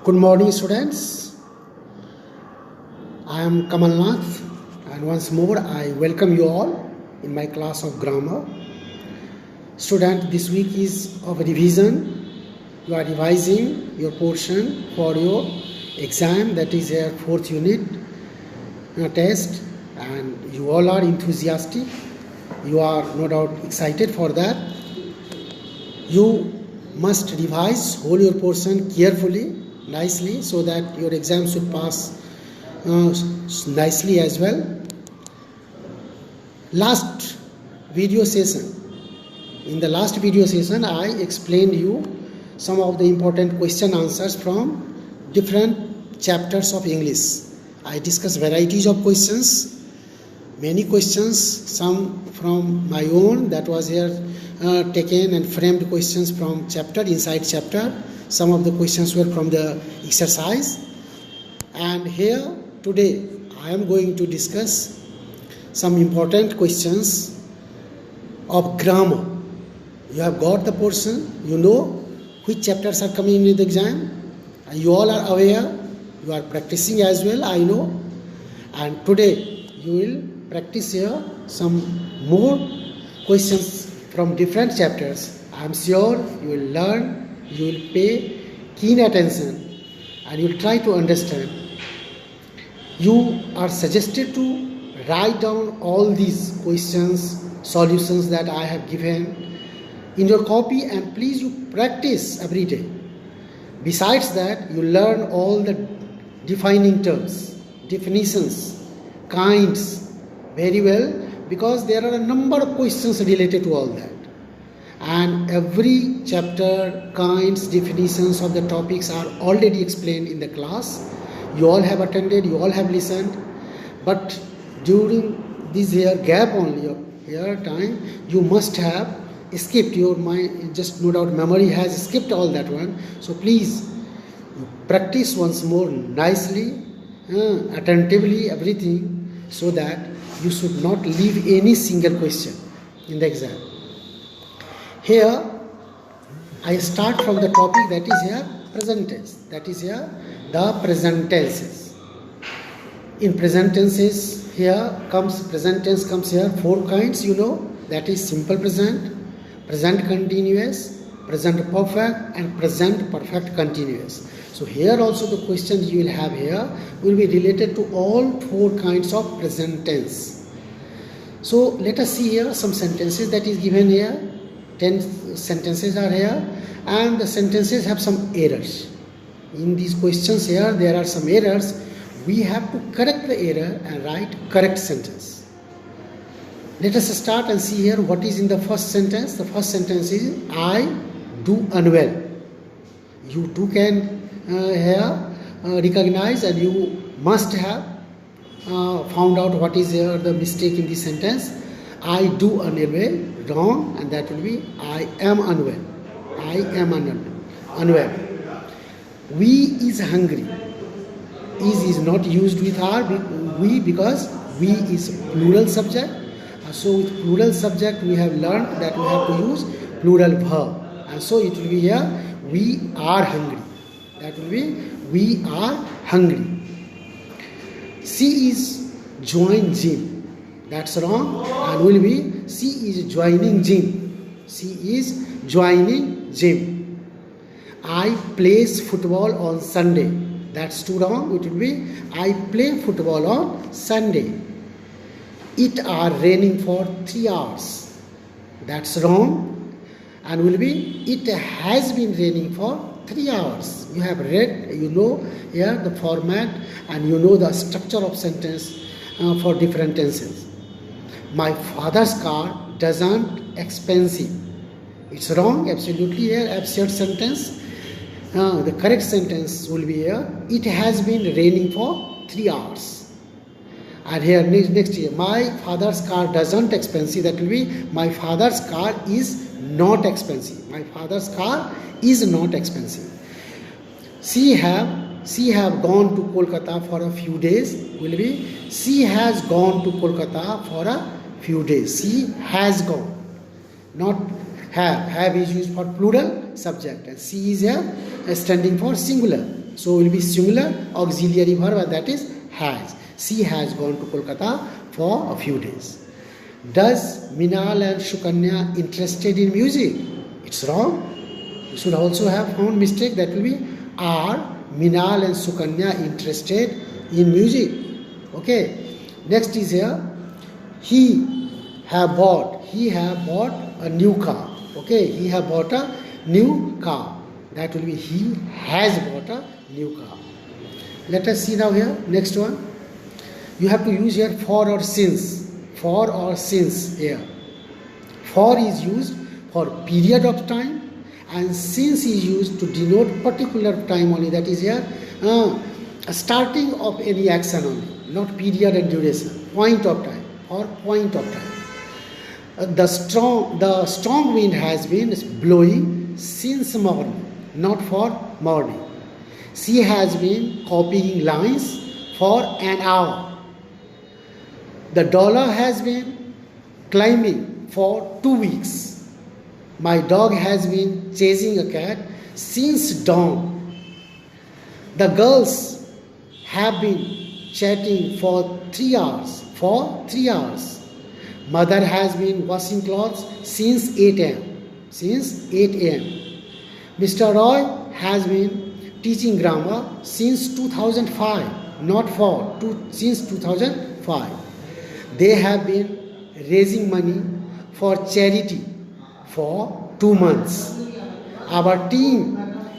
Good morning, students. I am Kamal Nath, and once more I welcome you all in my class of grammar. Student, this week is of revision. You are revising your portion for your exam, that is your 4th unit test, and you all are enthusiastic. You are no doubt excited for that. You must revise whole your portion carefully, nicely, so that your exam should pass nicely as well. In the last video session I explained you some of the important question answers from different chapters of English. I discussed varieties of questions, many questions, some from my own, that was here taken and framed questions from chapter, inside chapter. Some of the questions were from the exercise. And here today I am going to discuss some important questions of grammar. You have got the portion, you know which chapters are coming in the exam, and you all are aware, you are practicing as well, I know. And today you will practice here some more questions from different chapters. I am sure you will learn, you will pay keen attention, and you will try to understand. You are suggested to write down all these questions, solutions that I have given in your copy, and please you practice every day. Besides that, you learn all the defining terms, definitions, kinds very well, because there are a number of questions related to all that. And every chapter, kinds, definitions of the topics are already explained in the class. You all have attended, you all have listened, but during this year gap only of year time, you must have skipped your mind, just no doubt memory has skipped all that one. So please practice once more nicely, attentively everything, so that you should not leave any single question in the exam. Here I start from the topic that is here present tense, that is here the present tenses. In present tenses, here comes present tense comes here 4 kinds, you know, that is simple present, present continuous, present perfect, and present perfect continuous. So here also the questions you will have here will be related to all 4 kinds of present tense. So let us see here some sentences that is given here. 10 sentences are here, and the sentences have some errors. In these questions here there are some errors. We have to correct the error and write correct sentence. Let us start and see here what is in the first sentence. The first sentence is I do unwell. You too can here recognize, and you must have found out what is here the mistake in this sentence. I do unwell, wrong, and that will be I am unwell. I am unwell. We is hungry. Is not used with we, because we is plural subject. So with plural subject we have learned that we have to use plural verb, and so it will be here we are hungry. That will be we are hungry. She is join gym. That's wrong, and will be she is joining gym. She is joining gym. I plays football on Sunday. That's too wrong. It will be I play football on Sunday. It are raining for 3 hours. That's wrong, and will be it has been raining for 3 hours. You have read, you know here the format, and you know the structure of sentence for different tenses. My father's car doesn't expensive. It's wrong, absolutely here, absurd sentence. The correct sentence will be here, it has been raining for 3 hours. And here next here, my father's car doesn't expensive, that will be my father's car is not expensive. My father's car is not expensive. She have gone to Kolkata for a few days, will be she has gone to Kolkata for a few days. She has gone, not have. Have is used for plural subject, and she is here standing for singular. So will be singular auxiliary verb, and that is has. She has gone to Kolkata for a few days. Does Minal and Shukanya interested in music? It's wrong. You should also have found mistake. That will be are Minal and Sukanya interested in music? Okay. Next is here. He have bought a new car. Okay. He have bought a new car. That will be he has bought a new car. Let us see now here. Next one. You have to use here for or since. For or since here. For is used for period of time, and since is used to denote particular time only. That is here a starting of any action only, not period and duration. Point of time or point of time. The strong wind has been blowing since morning, not for morning. She has been copying lines for an hour. The dollar has been climbing for 2 weeks. My dog has been chasing a cat since dawn. The girls have been chatting for 3 hours. Mother has been washing clothes since 8 a.m. Mr. Roy has been teaching grammar since 2005, not since 2005. They have been raising money for charity for 2 months. Our team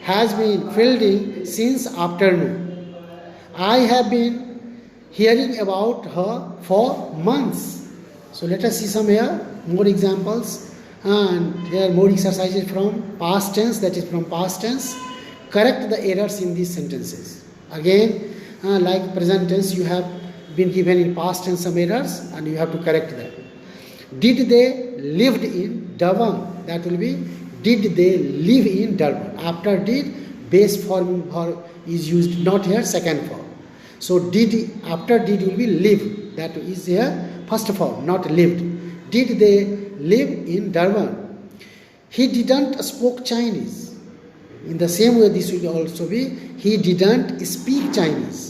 has been fielding since afternoon. I have been hearing about her for months. So let us see some here, more examples, and here more exercises from past tense, that is from past tense. Correct the errors in these sentences. Again, like present tense, you have been given in past tense some errors and you have to correct them. Did they lived in Durban? That will be did they live in Durban? After did, base form verb is used, not here second form. So after did will be live. That is here first form, not lived. Did they live in Durban? He didn't spoke Chinese. In the same way this will also be he didn't speak Chinese.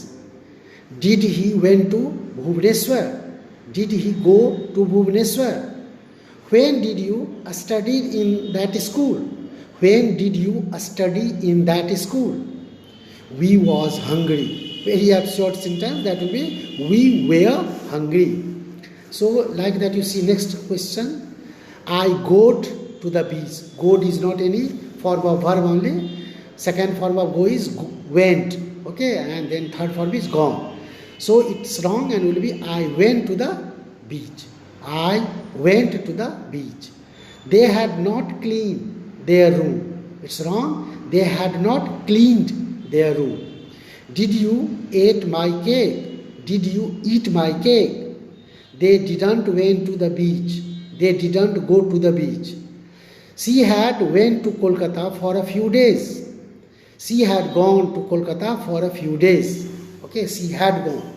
Did he went to Bhubaneswar? Did he go to Bhubaneswar? When did you study in that school? When did you study in that school? We was hungry. Very absurd sentence. That will be we were hungry. So like that you see next question. I got to the beach. Go is not any form of verb only. Second form of go is went. Okay, and then third form is gone. So it's wrong and will be I went to the beach. I went to the beach. They had not cleaned their room. It's wrong. They had not cleaned their room. Did you eat my cake? Did you eat my cake? They didn't went to the beach. They didn't go to the beach. She had went to Kolkata for a few days. She had gone to Kolkata for a few days. Okay, she had gone.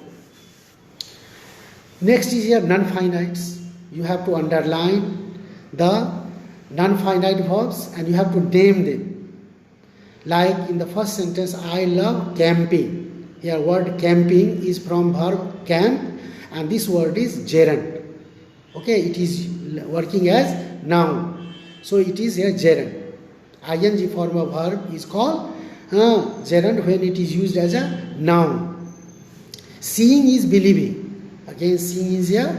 Next is here non-finites. You have to underline the non-finite verbs and you have to name them. Like in the first sentence, I love camping. Here word camping is from verb camp and this word is gerund. Okay, it is working as noun. So it is here gerund. ing form of verb is called gerund when it is used as a noun. Seeing is believing. Again, seeing is here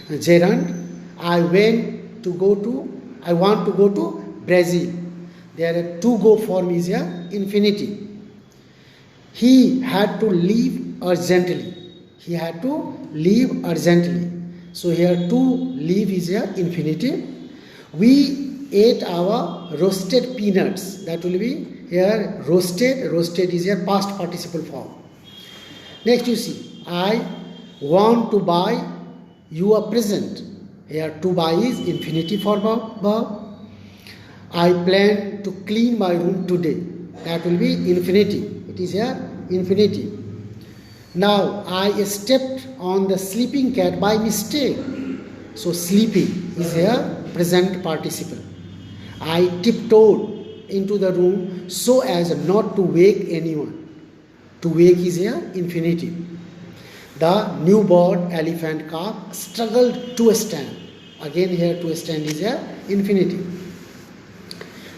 gerund. I want to go to Brazil. There to go form is here infinitive. He had to leave urgently. He had to leave urgently. So here to leave is here infinitive. We ate our roasted peanuts. That will be here roasted. Roasted is here past participle form. Next you see, I want to buy you a present. Here to buy is infinitive form of verb. I plan to clean my room today. That will be infinitive. It is here infinitive. Now I stepped on the sleeping cat by mistake. So sleeping is here present participle. I tiptoed into the room so as not to wake anyone. To wake is here infinitive. The newborn elephant calf struggled to stand. Again here to stand is here infinitive.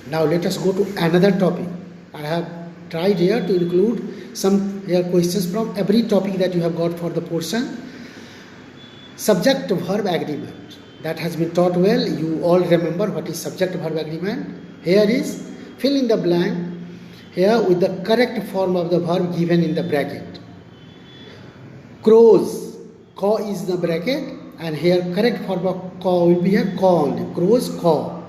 Now let us go to another topic. I have tried here to include some here questions from every topic that you have got for the portion. Subject verb agreement. That has been taught well. You all remember what is subject verb agreement. Here is fill in the blank here with the correct form of the verb given in the bracket. Crows. Caw is the bracket, and here correct form of caw will be here caw only. Crows, caw.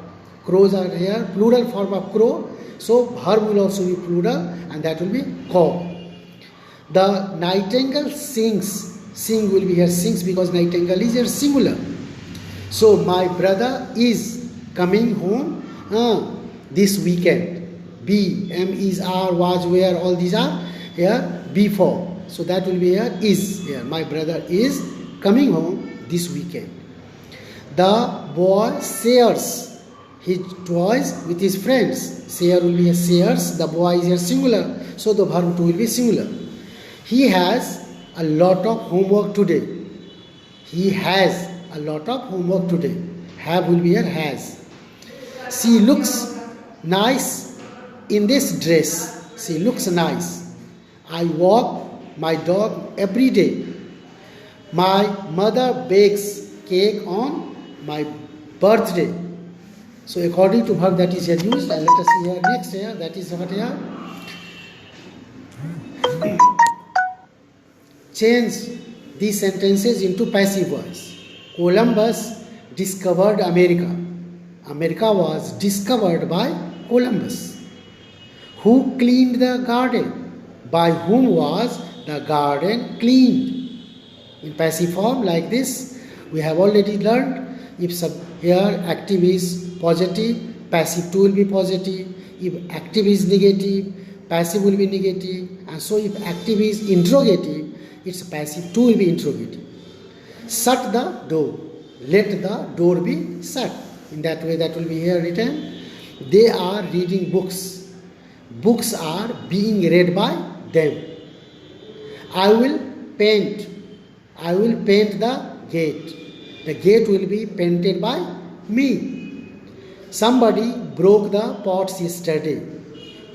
Crows are here plural form of crow, so verb will also be plural, and that will be caw. The nightingale sings. Sing will be here sings because nightingale is here singular. So my brother is coming home this weekend. Be, am, is, are, was, were, all these are here before. So that will be here is here. My brother is coming home this weekend. The boy shares his toys with his friends. Share will be here shares. The boy is here singular. So the verb to will be singular. He has a lot of homework today. He has a lot of homework today. Have will be here has. She looks nice in this dress. She looks nice. I walk my dog every day. My mother bakes cake on my birthday. So according to verb that is here used, and let us see here next here, that is what here. Change these sentences into passive voice. Columbus discovered America. America was discovered by Columbus. Who cleaned the garden? By whom was the garden cleaned? In passive form like this, we have already learned if here active is positive, passive 2 will be positive. If active is negative, passive will be negative. And so if active is interrogative, its passive 2 will be interrogative. Shut the door. Let the door be shut. In that way that will be here written. They are reading books. Books are being read by them. I will paint. I will paint the gate. The gate will be painted by me. Somebody broke the pots yesterday.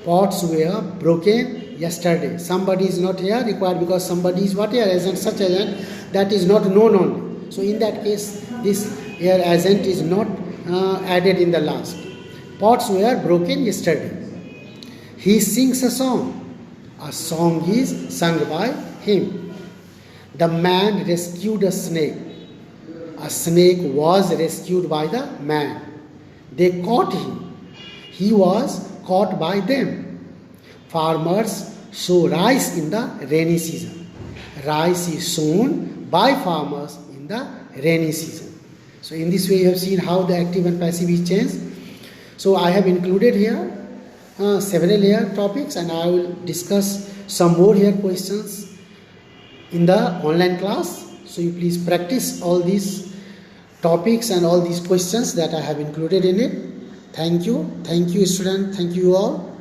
Pots were broken yesterday. Somebody is not here required because somebody is what here agent, such agent that is not known only. So in that case, this here agent is not added in the last. Pots were broken yesterday. He sings a song. A song is sung by him. The man rescued a snake. A snake was rescued by the man. They caught him. He was caught by them. Farmers sow rice in the rainy season. Rice is sown by farmers in the rainy season. So in this way you have seen how the active and passive is changed. So I have included here several here topics, and I will discuss some more here questions in the online class. So you please practice all these topics and all these questions that I have included in it. Thank you student, thank you all.